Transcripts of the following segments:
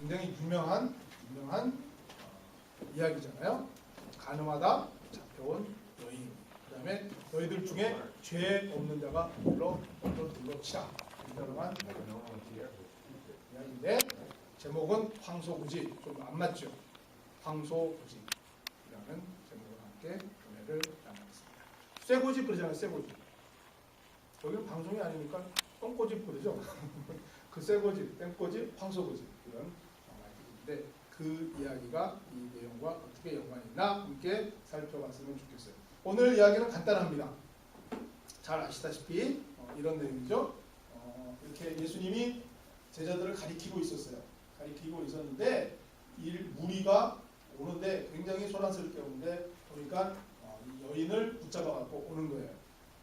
굉장히 유명한 이야기잖아요. 가늠하다 잡혀온 여인. 그 다음에 너희들 중에 죄 없는 자가 돌로 치라. 이러한 이야기인데 제목은 황소고지. 좀 안 맞죠? 황소고지라는 제목으로 함께 은혜를 나누겠습니다. 쇠고집 그러잖아요. 쇠고집. 여기는 방송이 아니니까 똥고집 그러죠. 그 쇠고집, 땡고집, 황소고집 이런 말들인데 그 이야기가 이 내용과 어떻게 연관이 있나 함께 살펴봤으면 좋겠어요. 오늘 이야기는 간단합니다. 잘 아시다시피 이런 내용이죠. 이렇게 예수님이 제자들을 가리키고 있었어요. 가리키고 있었는데 무리가 오는데 굉장히 소란스럽게 오는데 보니까 이 여인을 붙잡아갖고 오는 거예요.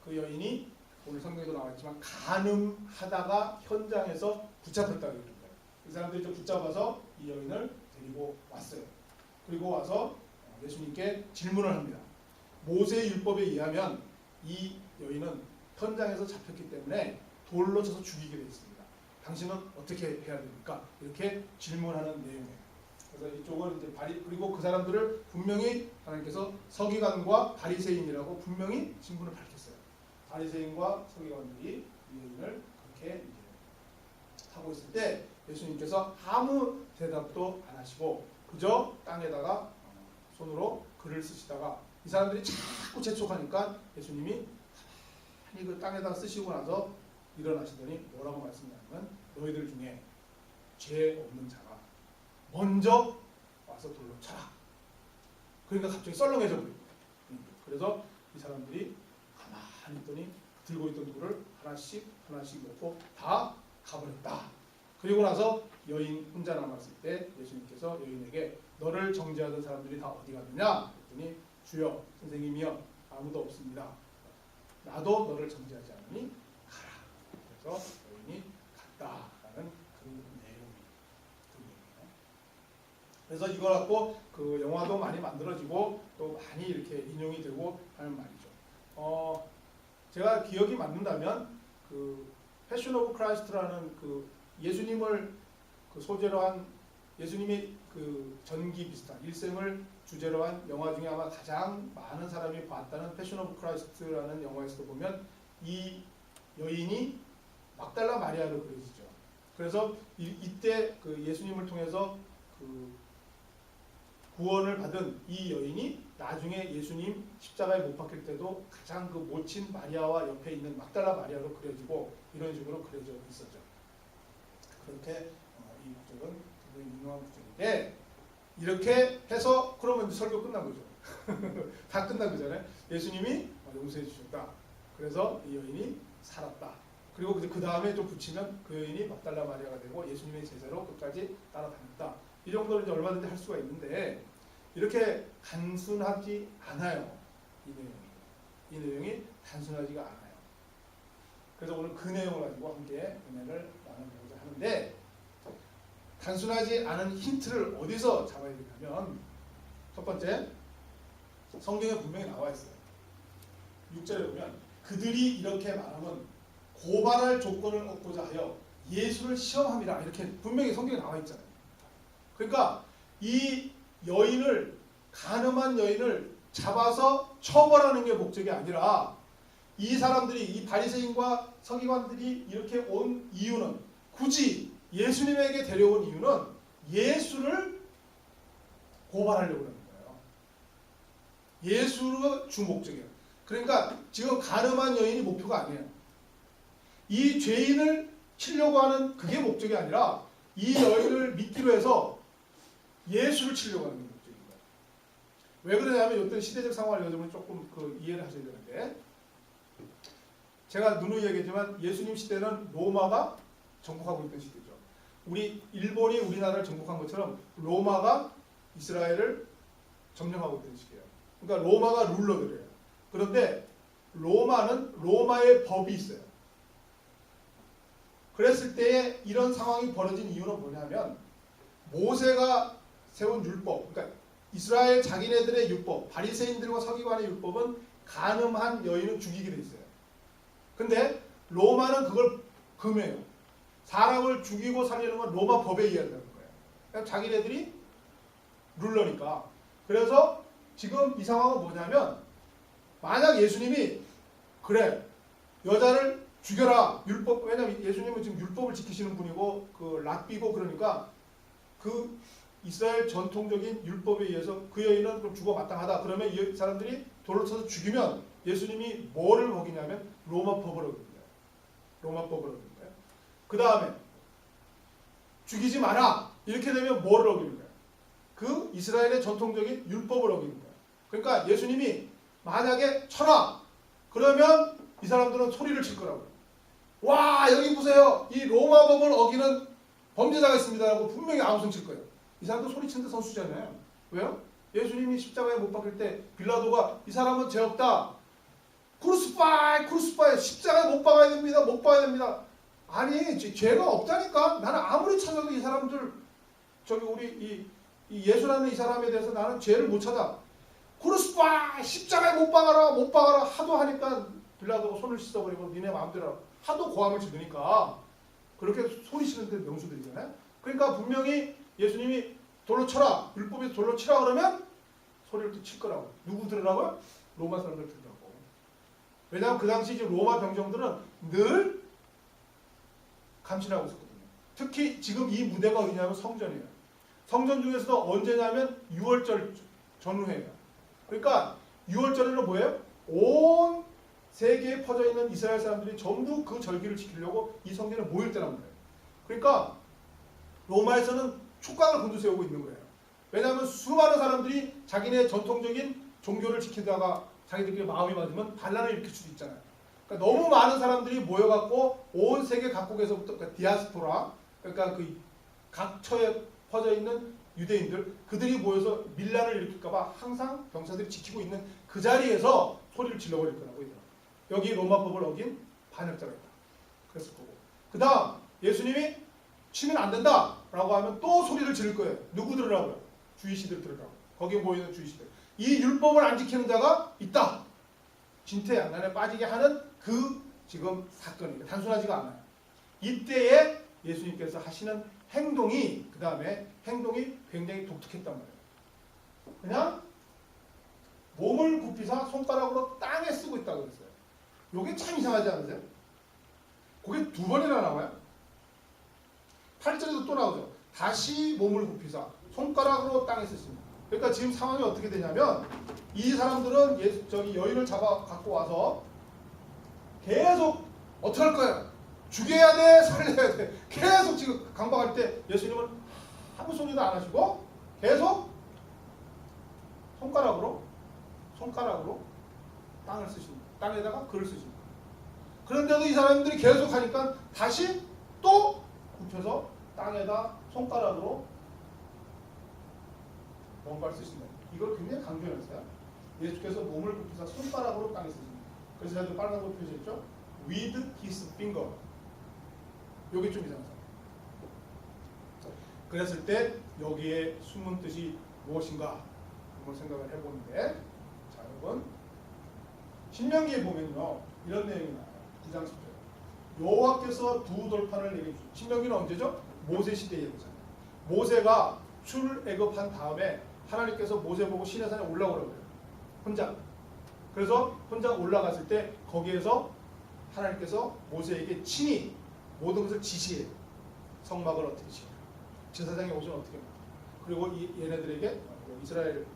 그 여인이 오늘 성경에도 나왔지만 간음하다가 현장에서 붙잡혔다고 그러는 거예요. 그 사람들이 좀 붙잡아서 이 여인을 데리고 왔어요. 그리고 와서 예수님께 질문을 합니다. 모세의 율법에 의하면 이 여인은 현장에서 잡혔기 때문에 돌로 쳐서 죽이게 되어 있습니다. 당신은 어떻게 해야 됩니까? 이렇게 질문하는 내용이에요. 그래서 이쪽은 이제 그리고 그 사람들을 분명히 하나님께서 서기관과 바리새인이라고 분명히 신분을 밝혔어요. 바리새인과 서기관들이 이 여인을 그렇게 이제 하고 있을 때 예수님께서 아무 대답도 안 하시고 그저 땅에다가 손으로 글을 쓰시다가 이 사람들이 자꾸 재촉하니까 예수님이 가만히 그 땅에다 쓰시고 나서 일어나시더니 뭐라고 말씀하냐면 너희들 중에 죄 없는 자가 먼저 와서 돌로 쳐라. 그러니까 갑자기 썰렁해져 버려요. 그래서 이 사람들이 가만히 있더니 들고 있던 돌을 하나씩 놓고 다 가버렸다. 그리고 나서 여인 혼자 남았을 때 예수님께서 여인에게 너를 정죄하던 사람들이 다 어디 갔느냐? 그랬더니 주여 선생님이여 아무도 없습니다. 나도 너를 정죄하지 않으니 가라. 그래서 여인이 갔다라는 그 내용이에요. 그래서 이걸 갖고 그 영화도 많이 만들어지고 또 많이 이렇게 인용이 되고 하는 말이죠. 제가 기억이 맞는다면 그 패션 오브 크라이스트라는 그 예수님을 그 소재로 한 예수님의 그 전기 비슷한 일생을 주제로 한 영화 중에 아마 가장 많은 사람이 봤다는 패션 오브 크라이스트라는 영화에서도 보면 이 여인이 막달라 마리아로 그려지죠. 그래서 이때 그 예수님을 통해서 그 구원을 받은 이 여인이 나중에 예수님 십자가에 못 박힐 때도 가장 그 모친 마리아와 옆에 있는 막달라 마리아로 그려지고 이런 식으로 그려져 있었죠. 그렇게 이 구절은 굉장히 유명한 구절인데 이렇게 해서 그러면 설교 끝난 거죠. 다 끝난 거잖아요. 예수님이 용서해 주셨다. 그래서 이 여인이 살았다. 그리고 그 다음에 좀 붙이면 그 여인이 막달라 마리아가 되고 예수님의 제자로 끝까지 따라다녔다. 이 정도는 이제 얼마든지 할 수가 있는데 이렇게 단순하지 않아요. 이 내용이 단순하지가 않아요. 그래서 오늘 그 내용을 가지고 함께 은혜를 나눠보고자 하는데 단순하지 않은 힌트를 어디서 잡아야 되냐면 첫 번째 성경에 분명히 나와 있어요. 6절에 보면 그들이 이렇게 말하면 고발할 조건을 얻고자 하여 예수를 시험함이라 이렇게 분명히 성경에 나와 있잖아요. 그러니까 이 여인을 간음한 여인을 잡아서 처벌하는 게 목적이 아니라 이 사람들이 이 바리새인과 서기관들이 이렇게 온 이유는 굳이 예수님에게 데려온 이유는 예수를 고발하려고 하는 거예요. 예수가 주 목적이에요. 그러니까 지금 간음한 여인이 목표가 아니에요. 이 죄인을 치려고 하는 그게 목적이 아니라 이 여인을 믿기로 해서 예수를 치려고 하는 게 목적인 거예요. 왜 그러냐면 어떤 시대적 상황을 여러분이 조금 그 이해를 하셔야 되는데 제가 누누이 얘기했지만 예수님 시대는 로마가 정복하고 있던 시대죠. 일본이 우리나라를 정복한 것처럼 로마가 이스라엘을 점령하고 있던 시기예요. 그러니까 로마가 룰러들이에요. 그런데 로마는 로마의 법이 있어요. 그랬을 때에 이런 상황이 벌어진 이유는 뭐냐면 모세가 세운 율법, 그러니까 이스라엘 자기네들의 율법, 바리새인들과 서기관의 율법은 간음한 여인은 죽이게 돼 있어요. 근데 로마는 그걸 금해요. 사람을 죽이고 살리는 건 로마 법에 의한다는 거예요. 그냥 자기네들이 룰러니까. 그래서 지금 이 상황은 뭐냐면 만약 예수님이 그래 여자를 죽여라 율법 왜냐면 예수님은 지금 율법을 지키시는 분이고 그 랍비고 그러니까 그 이스라엘 전통적인 율법에 의해서 그 여인은 그럼 죽어 마땅하다. 그러면 이 사람들이 돌을 쳐서 죽이면 예수님이 뭐를 어기냐면 로마법을 어깁니다. 로마법을 어깁니다. 그 다음에 죽이지 마라 이렇게 되면 뭐를 어기는 거예요? 그 이스라엘의 전통적인 율법을 어기는 거예요. 그러니까 예수님이 만약에 쳐라 그러면 이 사람들은 소리를 칠 거라고요. 와 여기 보세요. 이 로마법을 어기는 범죄자가 있습니다라고 분명히 아우성 칠 거예요. 이 사람도 소리치는데 선수잖아요. 왜요? 예수님이 십자가에 못 박힐 때 빌라도가 이 사람은 죄 없다. 크루스파이 크루스파이 십자가에 못 박아야 됩니다. 못 박아야 됩니다. 아니 죄가 없다니까. 나는 아무리 찾아도 이 사람들 저기 우리 이 예수라는 이 사람에 대해서 나는 죄를 못 찾아. 크루스파이 십자가에 못 박아라 못 박아라 하도 하니까 빌라도가 손을 씻어버리고 니네 마음대로 하도 고함을 지르니까 그렇게 소리치는 데 명수들이잖아요. 그러니까 분명히 예수님이 돌로 쳐라 율법에서 돌로 치라 그러면 소리를 또 칠 거라고. 누구 들으라고요? 로마 사람들 들으라고. 왜냐하면 그 당시 이제 로마 병정들은 늘 감시하고 있었거든요. 특히 지금 이 무대가 어디냐면 성전이에요. 성전 중에서도 언제냐면 6월절 전후회예요. 그러니까 6월절에는 뭐예요? 온 세계에 퍼져 있는 이스라엘 사람들이 전부 그 절기를 지키려고 이 성전에 모일 때란 말이에요. 그러니까 로마에서는 촉각을 곤두세우고 있는 거예요. 왜냐하면 수많은 사람들이 자기네 전통적인 종교를 지키다가 자기들끼리 마음이 맞으면 반란을 일으킬 수도 있잖아요. 그러니까 너무 많은 사람들이 모여갖고 온 세계 각국에서부터 그러니까 디아스포라 그러니까 그 각처에 퍼져 있는 유대인들 그들이 모여서 밀란을 일으킬까봐 항상 병사들이 지키고 있는 그 자리에서 소리를 질러버릴 거라고 얘기해요. 여기 로마법을 어긴 반역자가 있다. 그랬을 거고. 그 다음 예수님이 치면 안 된다 라고 하면 또 소리를 지를 거예요. 누구 들으라고요? 주의시들 들으라고. 거기에 모이는 주의시들. 이 율법을 안 지키는 자가 있다. 진퇴양난에 빠지게 하는 그 지금 사건이에요. 단순하지가 않아요. 이때에 예수님께서 하시는 행동이 그 다음에 행동이 굉장히 독특했단 말이에요. 그냥 몸을 굽히사 손가락으로 땅에 쓰고 있다고 그랬어요. 이게 참 이상하지 않으세요? 그게 두 번이나 나와요. 8절에도 또 나오죠. 다시 몸을 굽히사 손가락으로 땅에 쓰십니다. 그러니까 지금 상황이 어떻게 되냐면 이 사람들은 저기 여인을 잡아 갖고 와서 계속 어떻게 할 거야? 죽여야 돼, 살려야 돼. 계속 지금 강박할 때 예수님은 아무 소리도 안 하시고 계속 손가락으로 땅을 쓰십니다. 땅에다가 글을 쓰십니다. 그런데도 이 사람들이 계속 하니까 다시 또 굽혀서 땅에다 손가락으로 뭔가를 쓰신다. 이걸 굉장히 강조했어요. 예수께서 몸을 굽히사 손가락으로 땅에 쓰십니다. 그래서 저희도 빨간색으로 표시했죠. With his finger. 여기 좀 이상하죠. 그랬을 때 여기에 숨은 뜻이 무엇인가 한번 생각을 해보는데 자 여러분 신명기에 보면요 이런 내용이 나와요. 9장 10절 여호와께서 두 돌판을 내게 주시고 신명기는 언제죠? 모세 시대의 얘기잖아요. 모세가 출애굽한 다음에 하나님께서 모세 보고 시내산에 올라오라고 해요. 혼자. 그래서 혼자 올라갔을 때 거기에서 하나님께서 모세에게 친히 모든 것을 지시해요. 성막을 어떻게 지어라. 제사장의 옷은 어떻게 입어라. 그리고 얘네들에게 이스라엘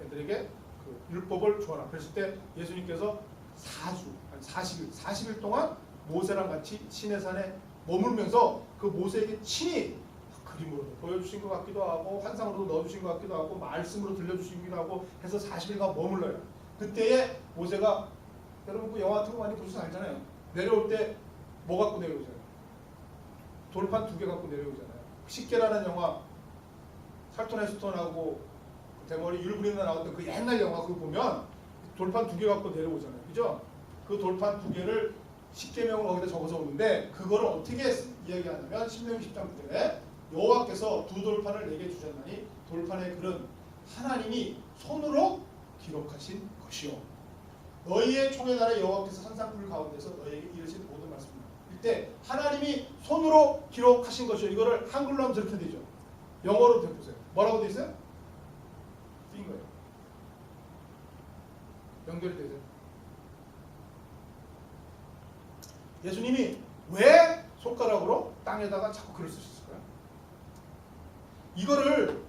애들에게 그 율법을 주어라. 그랬을 때 예수님께서 40일 동안 모세랑 같이 시내산에 머물면서 그 모세에게 친히 그림으로도 보여주신 것 같기도 하고 환상으로도 넣어주신 것 같기도 하고 말씀으로 들려주시기도 하고 해서 40일간 머물러요. 그때에 모세가 여러분 그 영화 같은 거 많이 보시면 알잖아요. 내려올 때 뭐 갖고 내려오잖아요. 돌판 2개 갖고 내려오잖아요. 십계라는 영화 살톤 헤스턴하고 대머리 율브린나 나왔던 그 옛날 영화 그거 보면 돌판 2개 갖고 내려오잖아요. 그죠? 그 돌판 2개를 십계명을 거기다 적어서 오는데 그거를 어떻게 이야기하냐면 신명기 10장 9절에 여호와께서 두 돌판을 내게 주셨나니 돌판의 글은 하나님이 손으로 기록하신 것이요 너희의 총에 달해 여호와께서 산상불 가운데서 너희에게 이르신 모든 말씀입니다. 이때 하나님이 손으로 기록하신 것이요 이거를 한글로 하면 저렇게 되죠. 영어로 대보세요. 뭐라고 돼 있어요? 핑거예요. 연결이 되죠. 예수님이 왜 손가락으로 땅에다가 자꾸 글을 쓰셨을까요? 이거를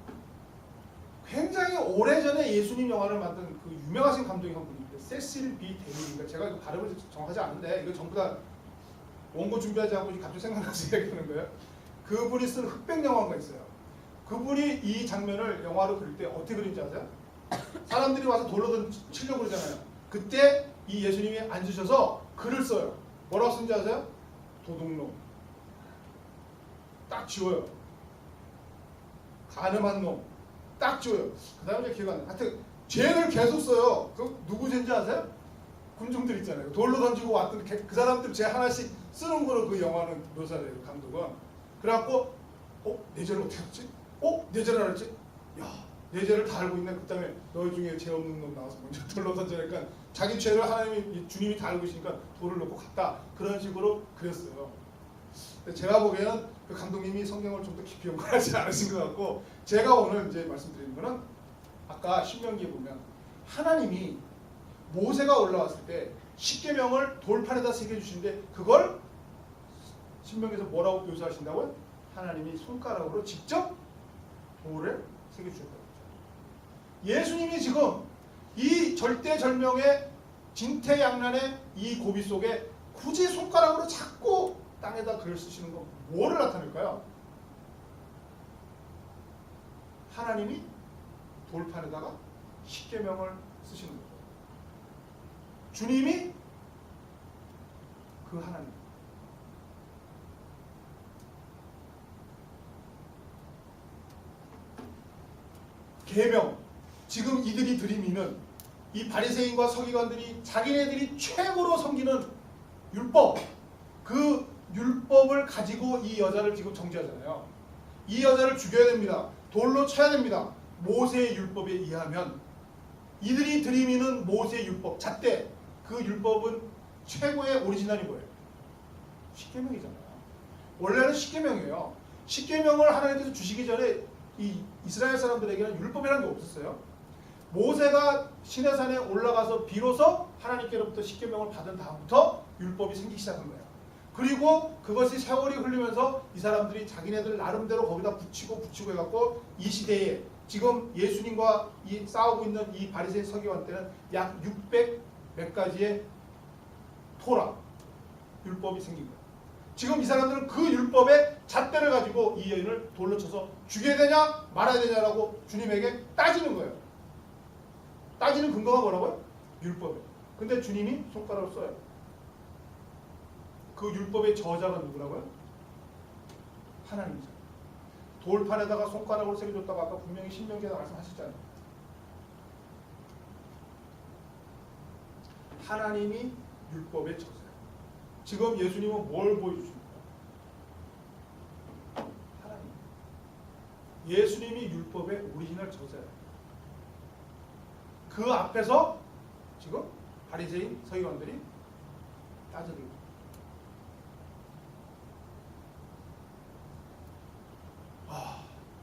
굉장히 오래전에 예수님 영화를 만든 그 유명하신 감독이 한 분이 있는데 세실 B 데밀인가, 제가 이거 발음을 정확하지 않은데 이거 전부 다 원고 준비하지 않고 갑자기 생각나서 얘기하는 거예요. 그분이 쓴 흑백 영화가 있어요. 그분이 이 장면을 영화로 그릴 때 어떻게 그린지 아세요? 사람들이 와서 돌로 치려고 그러잖아요. 그때 이 예수님이 앉으셔서 글을 써요. 뭐라고 쓰는지 아세요? 도둑놈. 딱 지워요. 가늠한 놈. 딱 지워요. 그 다음에 기억 안 나요. 하여튼 죄를 계속 써요. 그 누구 죄인지 아세요? 군중들 있잖아요. 돌로 던지고 왔던 그 사람들 죄 하나씩 쓰는 거로 그 영화는 묘사를 해요. 감독은. 그래갖고 내 죄를 어떻게 했지? 내 죄를 알았지? 야, 내 죄를 다 알고 있네. 그 다음에 너희 중에 죄 없는 놈 나와서 먼저 돌로 던지니까 자기 죄를 하나님이 주님이 다 알고 있으니까 돌을 놓고 갔다. 그런 식으로 그렸어요. 제가 보기에는 그 감독님이 성경을 좀 더 깊이 연구하지 않으신 것 같고, 제가 오늘 이제 말씀드리는 거는 아까 신명기에 보면 하나님이 모세가 올라왔을 때 십계명을 돌판에다 새겨주시는데 그걸 신명기에서 뭐라고 묘사하신다고요? 하나님이 손가락으로 직접 돌을 새겨주셨다고 했죠. 예수님이 지금 이 절대절명의 진퇴양난의 이 고비 속에 굳이 손가락으로 자꾸 땅에다 글을 쓰시는 건 뭐를 나타낼까요? 하나님이 돌판에다가 십계명을 쓰시는 거죠. 주님이 그 하나님. 계명. 지금 이들이 들이미는 이 바리새인과 서기관들이 자기네들이 최고로 섬기는 율법, 그 율법을 가지고 이 여자를 지금 정죄하잖아요. 이 여자를 죽여야 됩니다. 돌로 쳐야 됩니다. 모세의 율법에 의하면 이들이 들이미는 모세의 율법, 잣대, 그 율법은 최고의 오리지널이 뭐예요? 십계명이잖아요. 원래는 십계명이에요. 십계명을 하나님께서 주시기 전에 이 이스라엘 사람들에게는 율법이라는 게 없었어요. 모세가 시내산에 올라가서 비로소 하나님께로부터 십계명을 받은 다음부터 율법이 생기기 시작한 거예요. 그리고 그것이 세월이 흘리면서 이 사람들이 자기네들 나름대로 거기다 붙이고 해갖고 이 시대에 지금 예수님과 싸우고 있는 이 바리새인 서기관 때는 약 600 몇 가지의 토라 율법이 생긴 거예요. 지금 이 사람들은 그 율법의 잣대를 가지고 이 여인을 돌로 쳐서 죽여야 되냐 말아야 되냐라고 주님에게 따지는 거예요. 따지는 근거가 뭐라고요? 율법이에요. 근데 주님이 손가락을 써요. 그 율법의 저자가 누구라고요? 하나님이죠. 돌판에다가 손가락으로 새겨줬다고 아까 분명히 신명기에서 말씀하셨잖아요. 하나님이 율법의 저자예요. 지금 예수님은 뭘 보여주십니까? 하나님. 예수님이 율법의 오리지널 저자예요. 그 앞에서 지금 바리새인 서기관들이 따져들고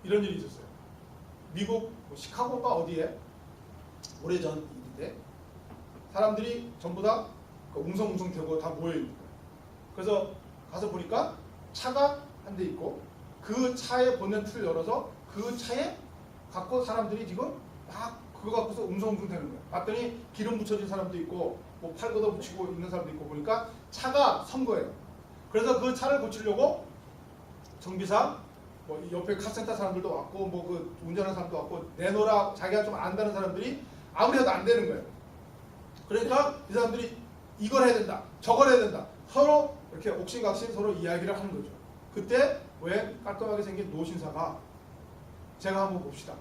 이런 일이 있었어요. 미국 시카고가 어디에 오래전 일인데 사람들이 전부 다 웅성웅성 되고 다 모여있는 거예요. 그래서 가서 보니까 차가 한 대 있고 그 차의 본네트를 열어서 그 차에 갖고 사람들이 지금 막 그거 갖고서 웅성웅성 되는 거예요. 봤더니 기름 붙여진 사람도 있고 뭐 팔 걷어 붙이고 있는 사람도 있고 보니까 차가 선 거예요. 그래서 그 차를 고치려고 정비사 뭐 옆에 카센터 사람들도 왔고 뭐 그 운전하는 사람도 왔고 내놓으라 자기가 좀 안다는 사람들이 아무리 해도 안 되는 거예요. 그러니까 이 사람들이 이걸 해야 된다 저걸 해야 된다 서로 이렇게 옥신각신 서로 이야기를 하는 거죠. 그때 왜 깔끔하게 생긴 노신사가 제가 한번 봅시다.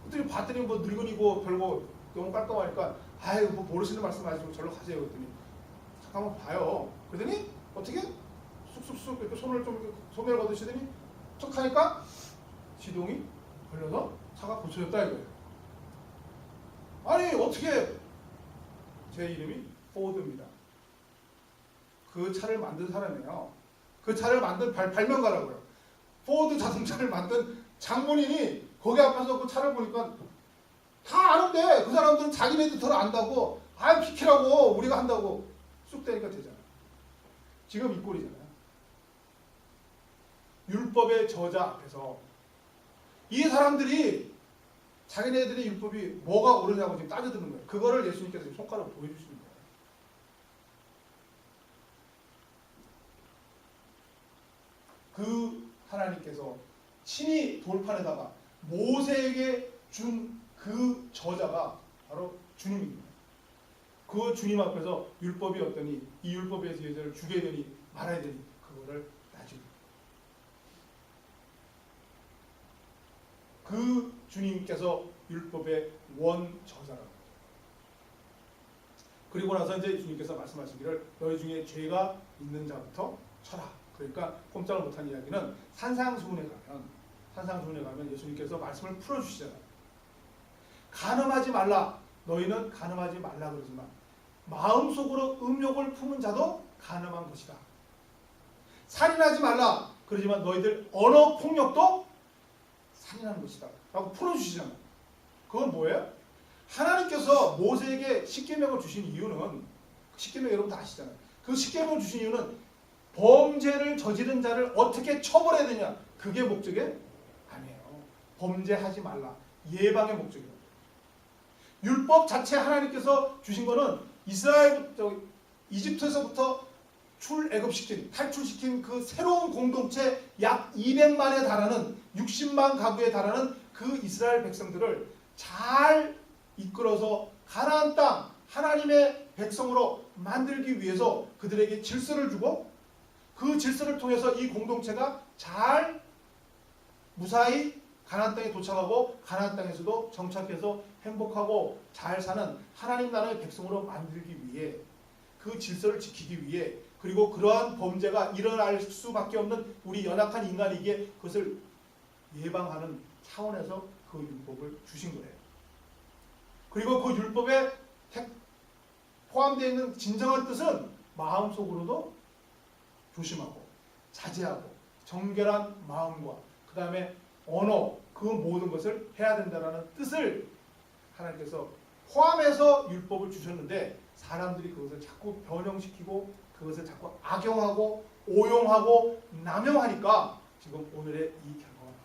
그랬더니 봤더니 뭐 늙은이고 별거 너무 깔끔하니까 아유 뭐 모르시는 말씀 하시고 절로 가세요. 그랬더니 잠깐만 봐요. 그러더니 어떻게 쑥쑥쑥 이렇게 손을 좀 소매를 거두시더니 툭 하니까 시동이 걸려서 차가 고쳐졌다 이거예요. 아니 어떻게 제 이름이 포드입니다. 그 차를 만든 사람이에요. 그 차를 만든 발명가라고요. 포드 자동차를 만든 장본인이 거기 앞에서 그 차를 보니까 다 아는데 그 사람들은 자기네들 덜 안다고 아 비키라고 우리가 한다고 쑥 대니까 되잖아. 지금 이 꼴이잖아요. 율법의 저자 앞에서 이 사람들이 자기네들의 율법이 뭐가 옳으냐고 지금 따져드는 거예요. 그거를 예수님께서 지금 손가락으로 보여주시는 거예요. 그 하나님께서 친히 돌판에다가 모세에게 준 그 저자가 바로 주님입니다. 그 주님 앞에서 율법이 어떠니 이 율법의 제자를 죽여야 되니 말아야 되니 그거를 따지고 그 주님께서 율법의 원 저자라고. 그리고 나서 이제 주님께서 말씀하시기를 너희 중에 죄가 있는 자부터 쳐라. 그러니까 꼼짝을 못한 이야기는 산상수훈에 가면 예수님께서 말씀을 풀어주시잖아요. 간음하지 말라. 너희는 간음하지 말라 그러지만 마음속으로 음욕을 품은 자도 간음한 것이다. 살인하지 말라. 그러지만 너희들 언어 폭력도 살인하는 것이다. 라고 풀어주시잖아요. 그건 뭐예요? 하나님께서 모세에게 십계명을 주신 이유는 십계명 여러분 다 아시잖아요. 그 십계명을 주신 이유는 범죄를 저지른 자를 어떻게 처벌해야 되냐. 그게 목적이 아니에요. 범죄하지 말라. 예방의 목적이에요. 율법 자체 하나님께서 주신 거는 이집트에서부터 탈출시킨 그 새로운 공동체 약 200만에 달하는 60만 가구에 달하는 그 이스라엘 백성들을 잘 이끌어서 가나안 땅 하나님의 백성으로 만들기 위해서 그들에게 질서를 주고 그 질서를 통해서 이 공동체가 잘 무사히 가나안 땅에 도착하고 가나안 땅에서도 정착해서 행복하고 잘 사는 하나님 나라의 백성으로 만들기 위해 그 질서를 지키기 위해 그리고 그러한 범죄가 일어날 수밖에 없는 우리 연약한 인간에게 그것을 예방하는 차원에서 그 율법을 주신 거예요. 그리고 그 율법에 포함되어 있는 진정한 뜻은 마음속으로도 조심하고 자제하고 정결한 마음과 그 다음에 언어 그 모든 것을 해야 된다는 뜻을 하나님께서 포함해서 율법을 주셨는데 사람들이 그것을 자꾸 변형시키고 그것을 자꾸 악용하고 오용하고 남용하니까 지금 오늘의 이 결과가 나옵니다.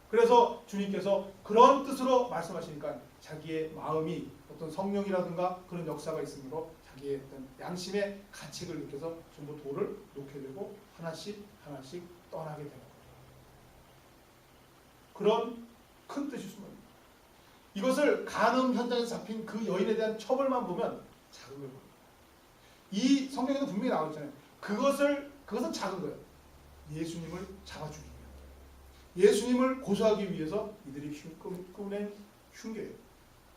그래서 주님께서 그런 뜻으로 말씀하시니까 자기의 마음이 어떤 성령이라든가 그런 역사가 있으므로 자기의 어떤 양심의 가책을 느껴서 전부 돌을 놓게 되고 하나씩 떠나게 되는 거예요. 그런 큰 뜻이 숨어있는 거예요. 이것을 간음 현장에서 잡힌 그 여인에 대한 처벌만 보면 작은 걸 봅니다. 이 성경에도 분명히 나와 있잖아요. 그것은 작은 거예요. 예수님을 잡아주기 위해. 예수님을 고소하기 위해서 이들이 꾸며낸 흉계예요.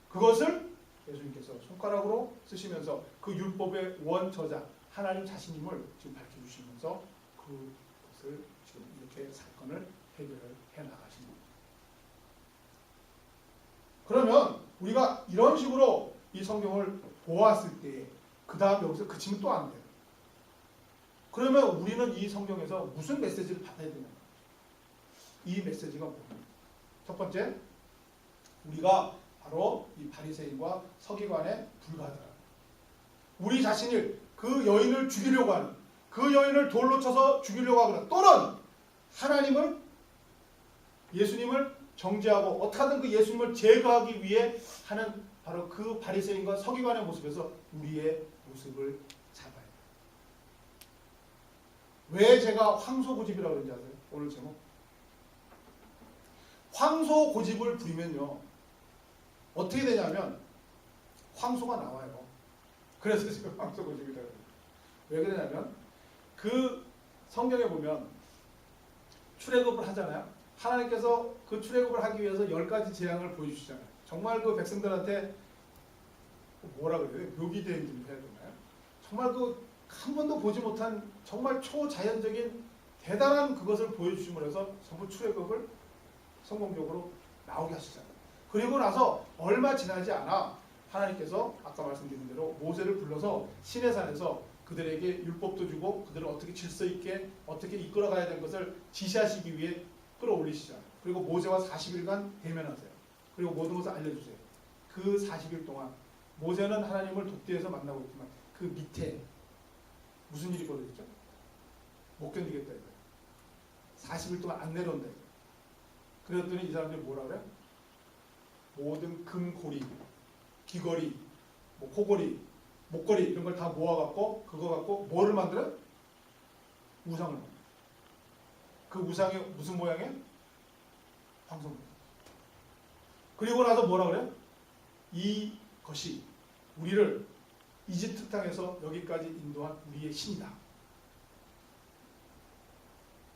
그것을 예수님께서 손가락으로 쓰시면서 그 율법의 원저자 하나님 자신임을 지금 밝혀주시면서 그것을 지금 이렇게 사건을 해결을 해나가시는 겁니다. 그러면 우리가 이런 식으로 이 성경을 보았을 때 그 다음 여기서 그치면 또 안 돼요. 그러면 우리는 이 성경에서 무슨 메시지를 받아야 되냐? 이 메시지가 뭡니까? 첫 번째, 우리가 바로 이 바리새인과 서기관에 불과하다. 우리 자신을 그 여인을 죽이려고 하는, 그 여인을 돌로 쳐서 죽이려고 하거나 또는 하나님을 예수님을 정죄하고 어떻게든 그 예수님을 제거하기 위해 하는 바로 그 바리새인과 서기관의 모습에서 우리의 모습을 잡아야 돼요. 왜 제가 황소고집이라고 그런지 아세요? 오늘 제목. 황소고집을 부리면요. 어떻게 되냐면 황소가 나와요. 그래서 지금 황소고집이라고 해요. 왜 그러냐면 그 성경에 보면 출애굽을 하잖아요. 하나님께서 그 출애굽을 하기 위해서 10가지 재앙을 보여주시잖아요. 정말 그 백성들한테 뭐라 그래요? 묘기대행진을 해야 되나요? 정말 그 한 번도 보지 못한 정말 초자연적인 대단한 그것을 보여주심으로 해서 전부 출애굽을 성공적으로 나오게 하시잖아요. 그리고 나서 얼마 지나지 않아 하나님께서 아까 말씀드린 대로 모세를 불러서 시내산에서 그들에게 율법도 주고 그들을 어떻게 질서 있게 어떻게 이끌어가야 되는 것을 지시하시기 위해 끌어올리시잖아요. 그리고 모세와 40일간 대면하세요. 그리고 모든 것을 알려주세요. 그 40일 동안 모세는 하나님을 독대에서 만나고 있지만 그 밑에 무슨 일이 벌어졌죠? 못 견디겠다 이거예요. 40일 동안 안 내려온다 이거예요. 그랬더니 이 사람들이 뭐라 그래요? 모든 금고리, 귀걸이, 뭐 코걸이, 목걸이 이런 걸 다 모아갖고 그거 갖고 뭐를 만들어요? 우상을 만들어요. 그 우상이 무슨 모양이에요? 황소 모양. 그리고 나서 뭐라 그래요? 이것이 우리를 이집트 땅에서 여기까지 인도한 우리의 신이다.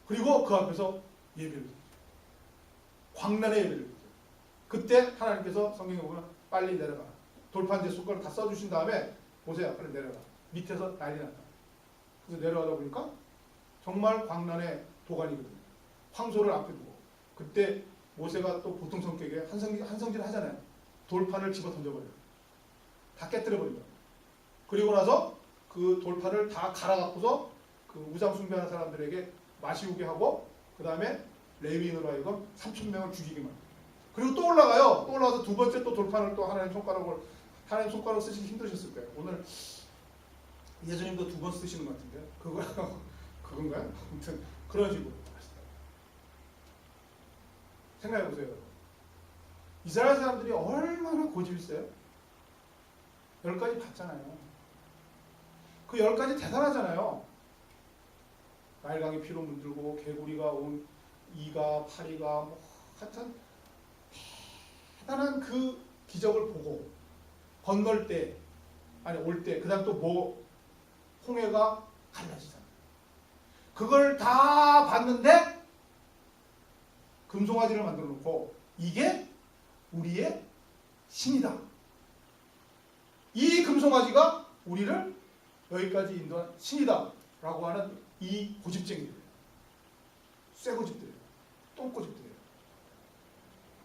그리고 그 앞에서 예배를 드리죠. 광란의 예배를 드리죠. 그때 하나님께서 성경에 보면 빨리 내려가. 돌판지에 숟가락 다 써주신 다음에 모세야 빨리 내려가. 밑에서 난리 났다. 그래서 내려가다 보니까 정말 광란의 도가니거든요. 황소를 앞에 두고 그때 모세가 또 보통 성격에 한성질 하잖아요. 돌판을 집어 던져버려요. 다 깨뜨려버린다. 그리고 나서 그 돌판을 다 갈아갖고서 그 우상 숭배하는 사람들에게 마시우게 하고 그 다음에 레위인으로 하여금 3,000명을 죽이기만 해요. 그리고 또 올라가요. 또 올라가서 두 번째 또 돌판을 또 하나님 손가락을 쓰시기 힘드셨을 거예요. 오늘 예수님도 두 번 쓰시는 것 같은데 그건가요? 아무튼 그런 식으로 생각해보세요. 이스라엘 사람들이 얼마나 고집이 있어요? 10가지 봤잖아요. 그 10가지 대단하잖아요. 말강이 피로 물들고 개구리가 온 이가 파리가 뭐 하여튼 대단한 그 기적을 보고 건널 때 아니 올 때 그 다음 또 뭐 홍해가 갈라지잖아요. 그걸 다 봤는데 금송아지를 만들어 놓고 이게 우리의 신이다. 이 금송아지가 우리를 여기까지 인도한 신이다 라고 하는 이 고집쟁이들이에요. 쇠고집들이에요. 똥고집들이에요.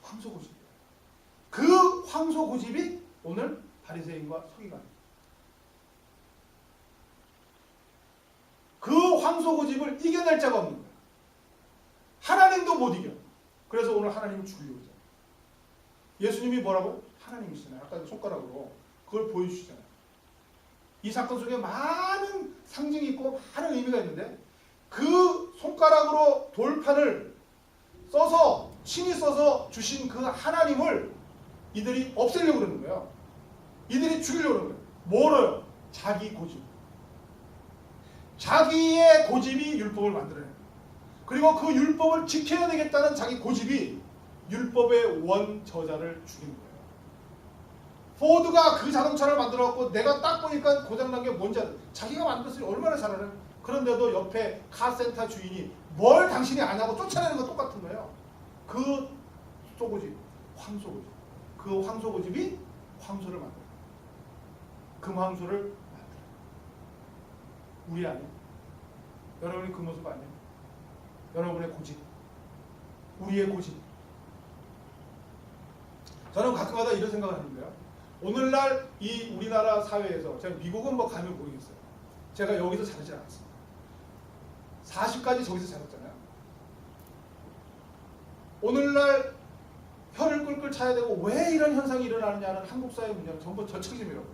황소고집이에요. 그 황소고집이 오늘 바리새인과 서기관이에요. 그 황소고집을 이겨낼 자가 없는 거예요. 하나님도 못 이겨. 그래서 오늘 하나님을 죽이려고 하잖아요. 예수님이 뭐라고요? 하나님이시잖아요. 아까 손가락으로 그걸 보여주시잖아요. 이 사건 속에 많은 상징이 있고 많은 의미가 있는데 그 손가락으로 돌판을 써서 친히 써서 주신 그 하나님을 이들이 없애려고 그러는 거예요. 이들이 죽이려고 그러는 거예요. 뭐로요? 자기 고집. 자기의 고집이 율법을 만들어내는 거예요. 그리고 그 율법을 지켜야 되겠다는 자기 고집이 율법의 원저자를 죽이는 거예요. 포드가 그 자동차를 만들어갖고 내가 딱 보니까 고장난 게 뭔지 알아요. 자기가 만들었으니 얼마나 잘 알아요. 그런데도 옆에 카센터 주인이 뭘 당신이 아냐고 쫓아내는 건 똑같은 거예요. 그 소고집, 황소고집. 그 황소고집이 황소를 만들어요. 금황소를 만들어요. 우리 아니에요? 여러분이 그 모습 아니에요? 여러분의 고집. 우리의 고집. 저는 가끔가다 이런 생각을 하는데요. 오늘날 이 우리나라 사회에서 제가 미국은 뭐 가면 모르겠어요. 제가 여기서 자라지 않았습니다. 40까지 저기서 자랐잖아요. 오늘날 혀를 끌끌 차야 되고 왜 이런 현상이 일어나느냐는 한국 사회 문제는 전부 저 책임이라고.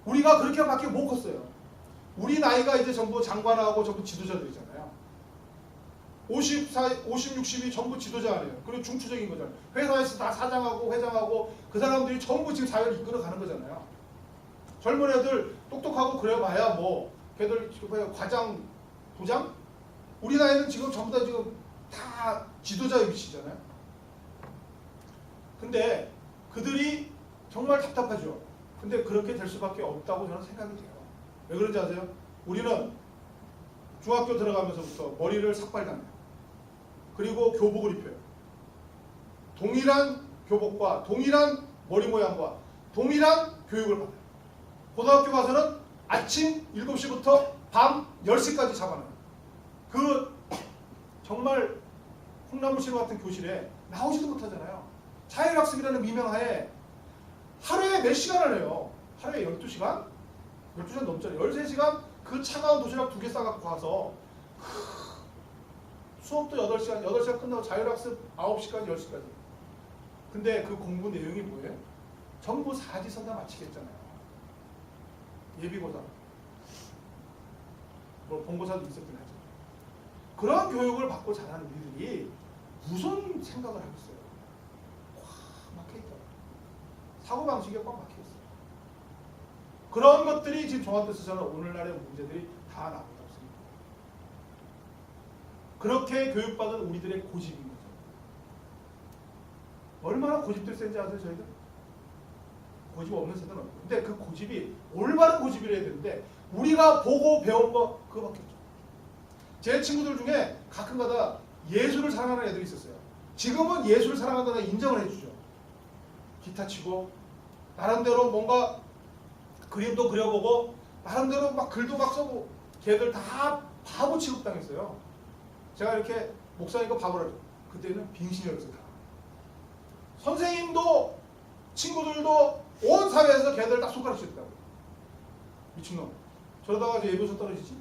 우리가 그렇게밖에 못 컸어요. 우리 나이가 이제 전부 장관하고 전부 지도자들이잖아요. 50, 60이 전부 지도자 아니에요. 그리고 중추적인 거잖아요. 회사에서 다 사장하고 회장하고 그 사람들이 전부 지금 사회를 이끌어가는 거잖아요. 젊은 애들 똑똑하고 그래봐야 뭐 걔들 과장, 부장? 우리 나이는 지금 전부 다 지금 다 지도자의 위치잖아요. 근데 그들이 정말 답답하죠. 근데 그렇게 될 수밖에 없다고 저는 생각이 돼요. 왜 그런지 아세요? 우리는 중학교 들어가면서부터 머리를 삭발당해요. 그리고 교복을 입혀요. 동일한 교복과 동일한 머리 모양과 동일한 교육을 받아요. 고등학교 가서는 아침 7시부터 밤 10시까지 잡아놔요. 그 정말 콩나물실 같은 교실에 나오지도 못하잖아요. 자율학습이라는 미명하에 하루에 몇 시간을 해요? 하루에 12시간? 12시간 넘잖아요. 13시간 그 차가운 도시락 2개 싸갖고 와서 수업도 8시간 끝나고 자율학습 9시까지 10시까지. 근데 그 공부 내용이 뭐예요? 전부 사지선다 마치겠잖아요. 예비고사. 뭐 본고사도 있었긴 하죠. 그런 교육을 받고 자란 우리들이 무슨 생각을 하겠어요? 꽉 막혀있다. 사고방식에 꽉 막혀있어요. 그런 것들이 지금 종합교수처럼 오늘날의 문제들이 다 나오고 없습니다. 그렇게 교육받은 우리들의 고집인 거죠. 얼마나 고집들 센지 아세요, 저희들? 고집 없는 세대는 없고. 근데 그 고집이 올바른 고집이라 해야 되는데 우리가 보고 배운 거 그거밖에 없죠. 제 친구들 중에 가끔가다 예술을 사랑하는 애들이 있었어요. 지금은 예술을 사랑한다고 인정을 해주죠. 기타 치고 나름대로 뭔가 그림도 그려보고 나름대로 막 글도 막 써보고 걔들 다 바보 취급당했어요. 제가 이렇게 목사니까 바보라죠. 그때는 빙신이었어요. 다. 선생님도 친구들도 온 사회에서 걔들 딱 손가락 쥐었다고. 미친놈. 저러다가 이제 예비고사 떨어지지?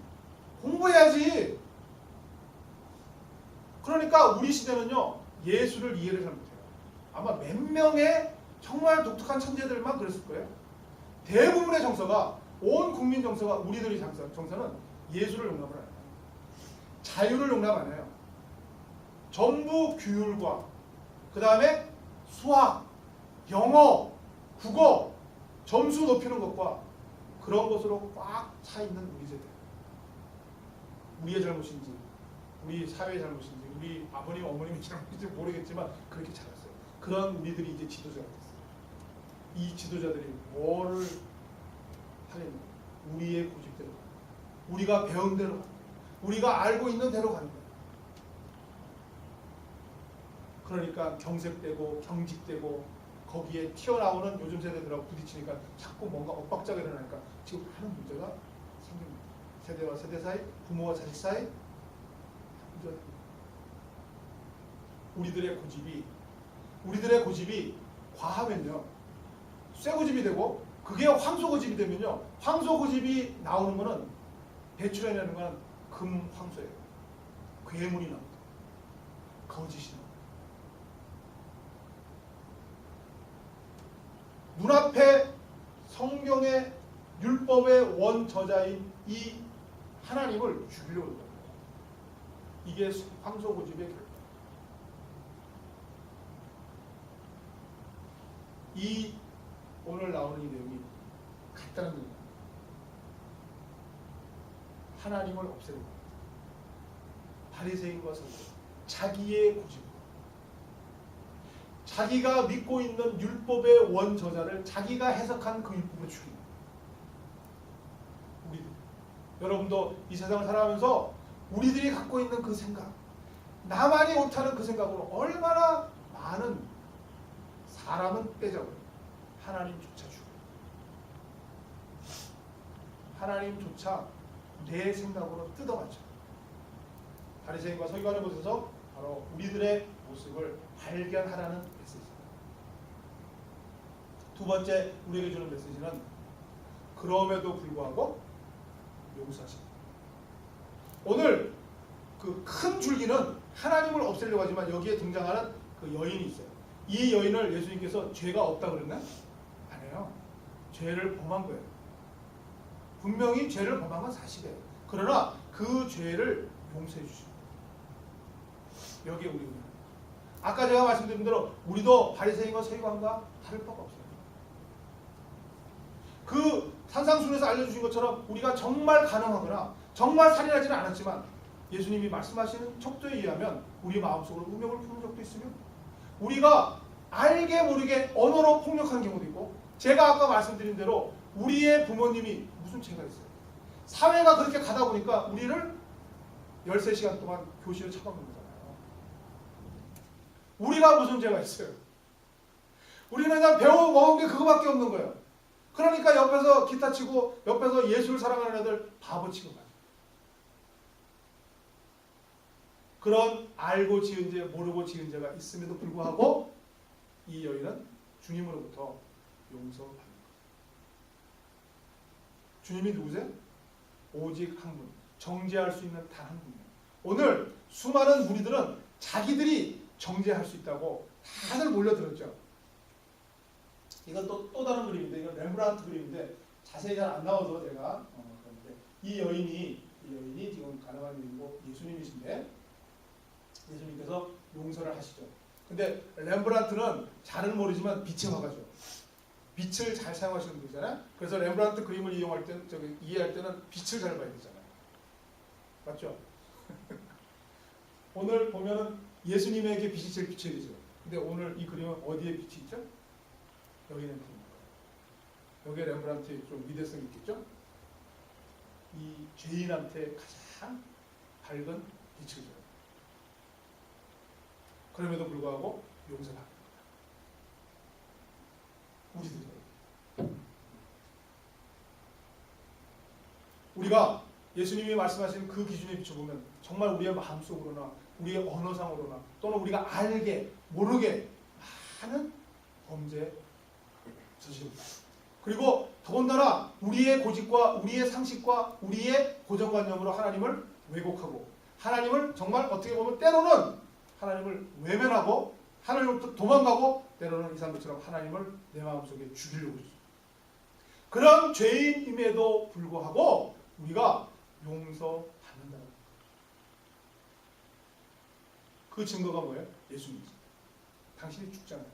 공부해야지. 그러니까 우리 시대는요. 예술을 이해를 잘 못해요. 아마 몇 명의 정말 독특한 천재들만 그랬을 거예요. 대부분의 정서가 온 국민 정서가 우리들의 정서는 예술을 용납을 안 해요. 자유를 용납 안 해요. 전부 규율과 그 다음에 수학, 영어, 국어 점수 높이는 것과 그런 것으로 꽉 차 있는 우리 세대. 우리의 잘못인지 우리 사회의 잘못인지 우리 아버님 어머님의 잘못인지 모르겠지만 그렇게 자랐어요. 그런 우리들이 이제 지도자가 됐어요. 이 지도자들이 뭐를 하겠냐? 우리의 고집대로 가는 거예요. 우리가 배운 대로 가는 거예요. 우리가 알고 있는 대로 가는 거예요. 그러니까 경색되고 경직되고 거기에 튀어나오는 요즘 세대들하고 부딪히니까 자꾸 뭔가 엇박자가 일어나니까 지금 많은 문제가 생깁니다. 세대와 세대 사이, 부모와 자식 사이 문제가 됩니다. 우리들의 고집이 과하면요. 쇠고집이 되고 그게 황소고집이 되면요. 황소고집이 나오는 거는 배출해내는 건 금황소예요. 괴물이 나옵니다. 거짓이 나옵니다. 눈앞에 성경의 율법의 원저자인 이 하나님을 죽이려고 합니다. 이게 황소고집의 결과. 이 오늘 나오는 이 내용이 간단한 내용입니다. 하나님을 없애려고 합니다. 바리새인과 서기관, 자기의 고집, 자기가 믿고 있는 율법의 원저자를 자기가 해석한 그 율법으로 죽입니다. 우리들, 여러분도 이 세상을 살아가면서 우리들이 갖고 있는 그 생각, 나만이 옳다는 그 생각으로 얼마나 많은 사람은 빼져버려요. 하나님조차 죽어요. 하나님조차 내 생각으로 뜯어맞죠. 바리새인과 서기관의 곳에서 바로 우리들의 모습을 발견하라는 메시지입니다. 두 번째 우리에게 주는 메시지는 그럼에도 불구하고 용서하십니다. 오늘 그 큰 줄기는 하나님을 없애려고 하지만 여기에 등장하는 그 여인이 있어요. 이 여인을 예수님께서 죄가 없다고 그랬나? 아니에요. 죄를 범한 거예요. 분명히 죄를 범한 건 사실이에요. 그러나 그 죄를 용서해 주십니다. 여기에 우리는 아까 제가 말씀드린 대로 우리도 바리새인과 서기관과 다를 바가 없어요. 그 산상순에서 알려주신 것처럼 우리가 정말 가능하거나 정말 살인하지는 않았지만 예수님이 말씀하시는 척도에 의하면 우리 마음속으로 음욕을 품은 적도 있으며 우리가 알게 모르게 언어로 폭력하는 경우도 있고 제가 아까 말씀드린 대로 우리의 부모님이 무슨 죄가 있어요. 사회가 그렇게 가다 보니까 우리를 13시간 동안 교실에 처박는 거잖아요. 우리가 무슨 죄가 있어요. 우리는 그냥 배워 먹은 게 그거밖에 없는 거예요. 그러니까 옆에서 기타 치고 옆에서 예술 사랑하는 애들 바보 취급하죠. 그런 알고 지은 죄 모르고 지은 죄가 있음에도 불구하고 이 여인은 주님으로부터 용서받는 거예요. 주님이 누구세요? 오직 한 분. 정죄할 수 있는 단 한 분이에요. 오늘 수많은 무리들은 자기들이 정죄할 수 있다고 다들 몰려들었죠. 이건 또 다른 그림인데, 이건 렘브란트 그림인데 자세히 잘 안 나와서 제가 그런데 이 여인이 지금 가늠한 여인이고 예수님이신데 예수님께서 용서를 하시죠. 근데 렘브란트는 잘은 모르지만 빛의 화가죠. 빛을 잘 사용하시는 분이잖아요. 그래서 렘브란트 그림을 이해할 때는 빛을 잘 봐야 되잖아요. 맞죠? 오늘 보면은 예수님에게 빛이 제일 비춰야 되죠. 근데 오늘 이 그림은 어디에 빛이 있죠? 여기는 빛입니다. 여기에 렘브란트의 좀 미대성이 있겠죠? 이 죄인한테 가장 밝은 빛을 줘요. 그럼에도 불구하고 용서를 합니다. 우리들이. 우리가 예수님이 말씀하신 그 기준에 비춰보면 정말 우리의 마음속으로나 우리의 언어상으로나 또는 우리가 알게 모르게 많은 범죄에 저지릅니다. 그리고 더군다나 우리의 고집과 우리의 상식과 우리의 고정관념으로 하나님을 왜곡하고 하나님을 정말 어떻게 보면 때로는 하나님을 외면하고 하나님으로부터 도망가고 때로는 이 사람들처럼 하나님을 내 마음속에 죽이려고 했어요. 그런 죄인임에도 불구하고 우리가 용서받는다. 그 증거가 뭐예요? 예수님이죠. 당신이 죽잖아요.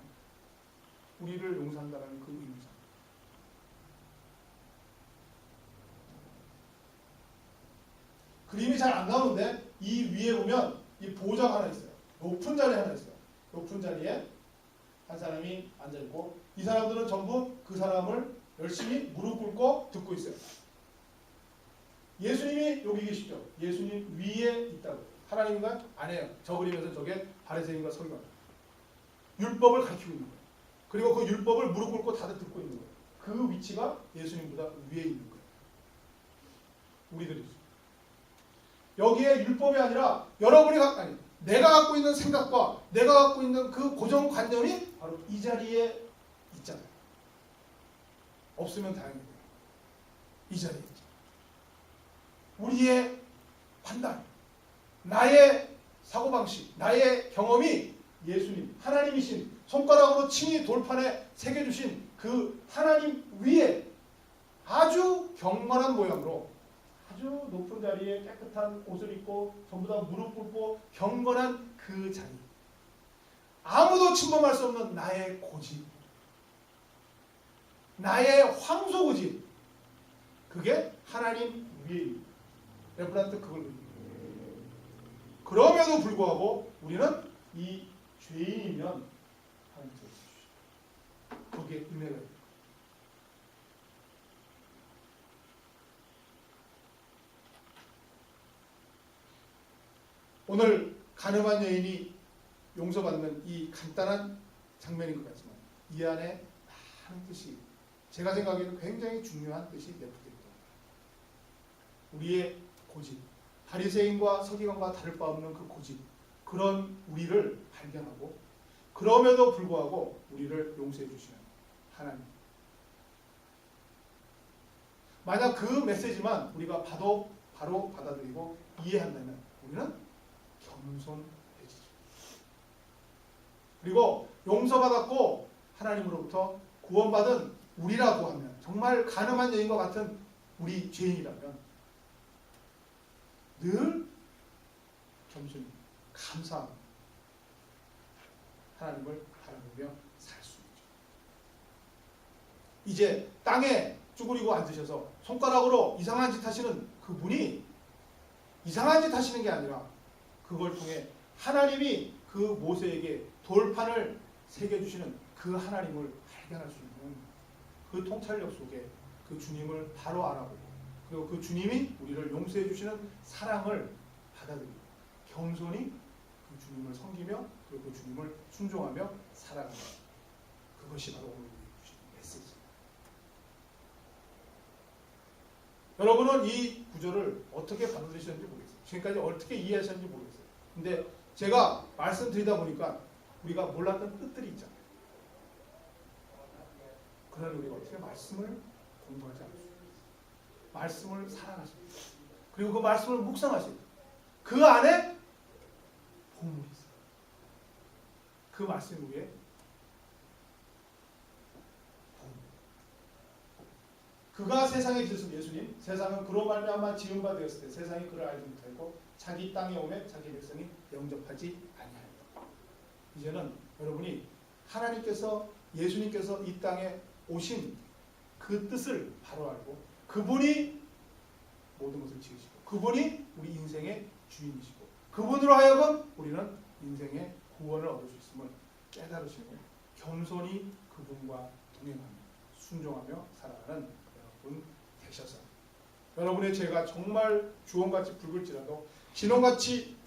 우리를 용서한다는 그 의미잖아요. 그림이 잘 안 나오는데 이 위에 보면 이 보좌가 하나 있어요. 높은 자리 하나 있어요. 높은 자리에 한 사람이 앉아있고 이 사람들은 전부 그 사람을 열심히 무릎 꿇고 듣고 있어요. 예수님이 여기 계시죠. 예수님 위에 있다고. 하나님과 아니에요. 저 그림에서 저게 바리새인과 서기관. 율법을 가르치고 있는 거예요. 그리고 그 율법을 무릎 꿇고 다들 듣고 있는 거예요. 그 위치가 예수님보다 위에 있는 거예요. 우리들이죠. 여기에 율법이 아니라 여러분이 내가 갖고 있는 생각과 내가 갖고 있는 그 고정관념이 바로 이 자리에 있잖아요. 없으면 다행이고요. 이 자리에 있죠. 우리의 판단, 나의 사고방식, 나의 경험이 예수님, 하나님이신 손가락으로 친히 돌판에 새겨주신 그 하나님 위에 아주 경건한 모양으로 아주 높은 자리에 깨끗한 옷을 입고 전부 다 무릎 꿇고 경건한 그 자리, 아무도 침범할 수 없는 나의 고집, 나의 황소고집, 그게 하나님 위에 있는 렘브란트 그걸 그립니다. 그럼에도 불구하고 우리는 이 죄인이면 하나님 들어주시죠. 거기에 은혜가 있다. 오늘 가늠한 여인이 용서받는 이 간단한 장면인 것 같지만 이 안에 많은 뜻이, 제가 생각하기에는 굉장히 중요한 뜻이 내포되어 있다. 우리의 고집, 바리새인과 서기관과 다를 바 없는 그 고집, 그런 우리를 발견하고 그럼에도 불구하고 우리를 용서해 주시는 하나님. 만약 그 메시지만 우리가 바로 받아들이고 이해한다면 우리는 겸손해지죠. 그리고 용서받았고 하나님으로부터 구원받은 우리라고 하면, 정말 가늠한 여인과 같은 우리 죄인이라면 늘 겸손히 감사하고 하나님을 바라보며 살 수 있죠. 이제 땅에 쭈그리고 앉으셔서 손가락으로 이상한 짓 하시는 그분이 이상한 짓 하시는 게 아니라 그걸 통해 하나님이 그 모세에게 돌판을 새겨주시는 그 하나님을 발견할 수 있는 그 통찰력 속에 그 주님을 바로 알아보고, 그리고 그 주님이 우리를 용서해 주시는 사랑을 받아들이고 겸손히 그 주님을 섬기며 그리고 그 주님을 순종하며 살아가는, 그것이 바로 오늘 주신 메시지입니다. 여러분은 이 구절을 어떻게 받아들이셨는지 모르겠어요. 지금까지 어떻게 이해하셨는지 모르겠어요. 근데 제가 말씀드리다 보니까 우리가 몰랐던 뜻들이 있잖아요. 그러나 우리가 어떻게 말씀을 공부하지 않을 수 있어요. 말씀을 사랑하십니다. 그리고 그 말씀을 묵상하십니다. 그 안에 보물이 있어요. 그 말씀 위에 보물. 그가 세상에 지으신 예수님, 세상은 그로 말미암아 지은 바 되었을 때 세상이 그를 알지 못하고 자기 땅에 오매 자기 백성이 영접하지 아니하였다. 이제는 여러분이 하나님께서 예수님께서 이 땅에 오신 그 뜻을 바로 알고 그분이 모든 것을 지으시고 그분이 우리 인생의 주인이시고 그분으로 하여금 우리는 인생의 구원을 얻을 수 있음을 깨달으시고 겸손히 그분과 동행하며 순종하며 살아가는 여러분 되셔서 여러분의 죄가 정말 주홍같이 붉을지라도 진홍같이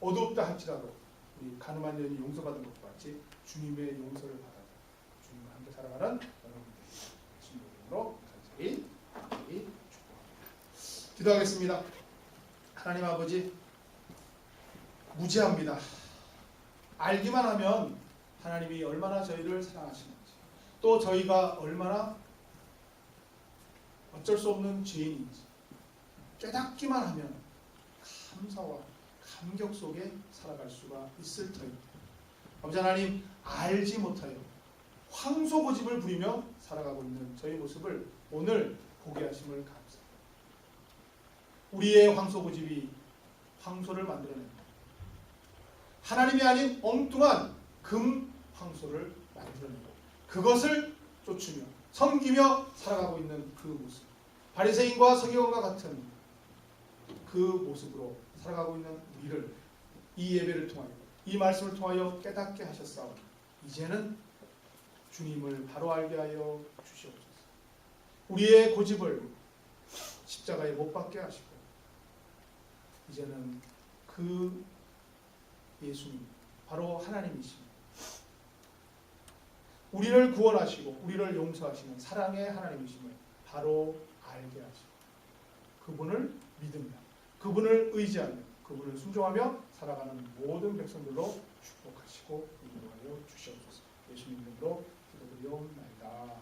어둡다 할지라도 우리 가늠한 여인이 용서받은 것과 같이 주님의 용서를 받아 주님과 함께 살아가는 여러분들 예수님 이름으로 간절히 축복합니다. 기도하겠습니다. 하나님 아버지 무지합니다. 알기만 하면 하나님이 얼마나 저희를 사랑하시는지 또 저희가 얼마나 어쩔 수 없는 죄인인지 깨닫기만 하면 감사와 감격 속에 살아갈 수가 있을 터입니다. 아버지 하나님 알지 못하여 황소고집을 부리며 살아가고 있는 저희 모습을 오늘 보게 하심을 감사합니다. 우리의 황소고집이 황소를 만들어냅니다. 하나님이 아닌 엉뚱한 금 황소를 만들어내고 그것을 쫓으며 섬기며 살아가고 있는 그 모습, 바리새인과 서기관과 같은 그 모습으로 살아가고 있는 우리를 이 예배를 통하여 이 말씀을 통하여 깨닫게 하셨사오니 이제는 주님을 바로 알게 하여 주시옵소서. 우리의 고집을 십자가에 못 박게 하시고 이제는 그 예수님 바로 하나님이십니다. 우리를 구원하시고 우리를 용서하시는 사랑의 하나님이심을 바로 알게 하시고 그분을 믿으며 그분을 의지하며 그분을 순종하며 살아가는 모든 백성들로 축복하시고 인도하여 주시옵소서. 예수님 이름으로 기도드리옵나이다.